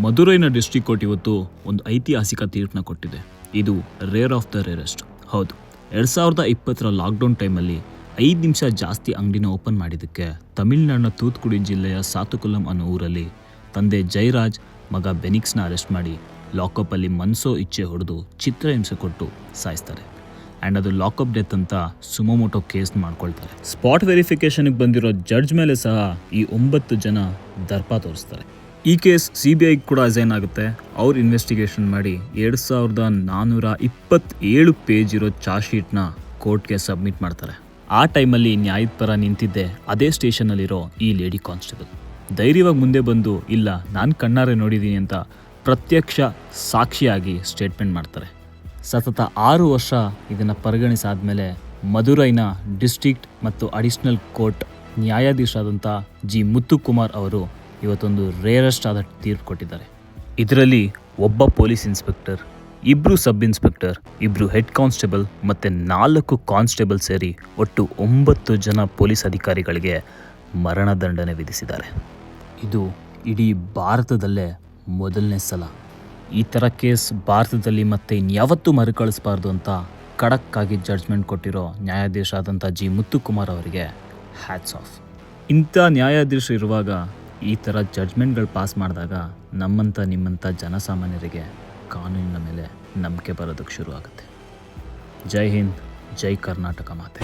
ಮದುರೈನ district court ಇವತ್ತು ಒಂದು ಐತಿಹಾಸಿಕ ತೀರ್ಪನ್ನ ಕೊಟ್ಟಿದೆ. ಇದು ರೇರ್ ಆಫ್ ದ ರೇರೆಸ್ಟ್. ಹೌದು, 2020 ಲಾಕ್ಡೌನ್ ಟೈಮಲ್ಲಿ 5 ನಿಮಿಷ ಜಾಸ್ತಿ ಅಂಗಡಿನ ಓಪನ್ ಮಾಡಿದ್ದಕ್ಕೆ ತಮಿಳುನಾಡಿನ ತೂತ್ಕುಡಿ ಜಿಲ್ಲೆಯ ಸಾತುಕುಲಂ ಅನ್ನೋ ಊರಲ್ಲಿ ತಂದೆ ಜಯರಾಜ್ ಮಗ ಬೆನಿಕ್ಸ್ನ ಅರೆಸ್ಟ್ ಮಾಡಿ ಲಾಕಪ್ಪಲ್ಲಿ ಮನ್ಸೋ ಇಚ್ಛೆ ಹೊಡೆದು ಚಿತ್ರಹಿಂಸೆ ಕೊಟ್ಟು ಸಾಯಿಸ್ತಾರೆ. ಆ್ಯಂಡ್ ಅದು ಲಾಕಪ್ ಡೆತ್ ಅಂತ ಸುಮೋಮೋಟೋ ಕೇಸ್ ಮಾಡ್ಕೊಳ್ತಾರೆ. ಸ್ಪಾಟ್ ವೆರಿಫಿಕೇಷನ್ಗೆ ಬಂದಿರೋ ಜಡ್ಜ್ ಮೇಲೆ ಸಹ ಈ 9 ಜನ ದರ್ಪ ತೋರಿಸ್ತಾರೆ. ಈ ಕೇಸ್ CBI ಕೂಡ ಅಸೈನ್ ಆಗುತ್ತೆ. ಅವ್ರು ಇನ್ವೆಸ್ಟಿಗೇಷನ್ ಮಾಡಿ 2427 ಪೇಜ್ ಇರೋ ಚಾರ್ಜ್ ಶೀಟ್ನ ಕೋರ್ಟ್ಗೆ ಸಬ್ಮಿಟ್ ಮಾಡ್ತಾರೆ. ಆ ಟೈಮಲ್ಲಿ ನ್ಯಾಯದ ಪರ ನಿಂತಿದ್ದೆ ಅದೇ ಸ್ಟೇಷನಲ್ಲಿರೋ ಈ ಲೇಡಿ ಕಾನ್ಸ್ಟೇಬಲ್ ಧೈರ್ಯವಾಗಿ ಮುಂದೆ ಬಂದು ಇಲ್ಲ ನಾನು ಕಣ್ಣಾರೆ ನೋಡಿದ್ದೀನಿ ಅಂತ ಪ್ರತ್ಯಕ್ಷ ಸಾಕ್ಷಿಯಾಗಿ ಸ್ಟೇಟ್ಮೆಂಟ್ ಮಾಡ್ತಾರೆ. ಸತತ 6 ವರ್ಷ ಇದನ್ನು ಪರಿಗಣಿಸಾದ್ಮೇಲೆ ಮದುರೈನ ಡಿಸ್ಟ್ರಿಕ್ಟ್ ಮತ್ತು ಅಡಿಷನಲ್ ಕೋರ್ಟ್ ನ್ಯಾಯಾಧೀಶರಾದಂಥ ಜಿ ಮುತ್ತುಕುಮಾರ್ ಅವರು ಇವತ್ತೊಂದು ರೇರೆಸ್ಟ್ ಆದ ತೀರ್ಪು ಕೊಟ್ಟಿದ್ದಾರೆ. ಇದರಲ್ಲಿ ಒಬ್ಬ police inspector, 2 sub inspector, 2 head constable ಮತ್ತು 4 ಕಾನ್ಸ್ಟೇಬಲ್ ಸೇರಿ ಒಟ್ಟು 9 ಜನ ಪೊಲೀಸ್ ಅಧಿಕಾರಿಗಳಿಗೆ ಮರಣದಂಡನೆ ವಿಧಿಸಿದ್ದಾರೆ. ಇದು ಇಡೀ ಭಾರತದಲ್ಲೇ ಮೊದಲನೇ ಸಲ. ಈ ಥರ ಕೇಸ್ ಭಾರತದಲ್ಲಿ ಮತ್ತೆ ಇನ್ಯಾವತ್ತೂ ಮರುಕಳಿಸಬಾರ್ದು ಅಂತ ಖಡಕ್ಕಾಗಿ ಜಡ್ಜ್ಮೆಂಟ್ ಕೊಟ್ಟಿರೋ ನ್ಯಾಯಾಧೀಶ ಆದಂಥ ಜಿ ಮುತ್ತುಕುಮಾರ್ ಅವರಿಗೆ ಹ್ಯಾಟ್ಸ್ ಆಫ್. ಇಂಥ ನ್ಯಾಯಾಧೀಶರು ಇರುವಾಗ ಈ ಥರ ಜಡ್ಜ್ಮೆಂಟ್ಗಳು ಪಾಸ್ ಮಾಡಿದಾಗ ನಮ್ಮಂಥ ನಿಮ್ಮಂಥ ಜನಸಾಮಾನ್ಯರಿಗೆ ಕಾನೂನಿನ ಮೇಲೆ ನಂಬಿಕೆ ಬರೋದಕ್ಕೆ ಶುರು ಆಗುತ್ತೆ. ಜೈ ಹಿಂದ್, ಜೈ ಕರ್ನಾಟಕ ಮಾತೆ.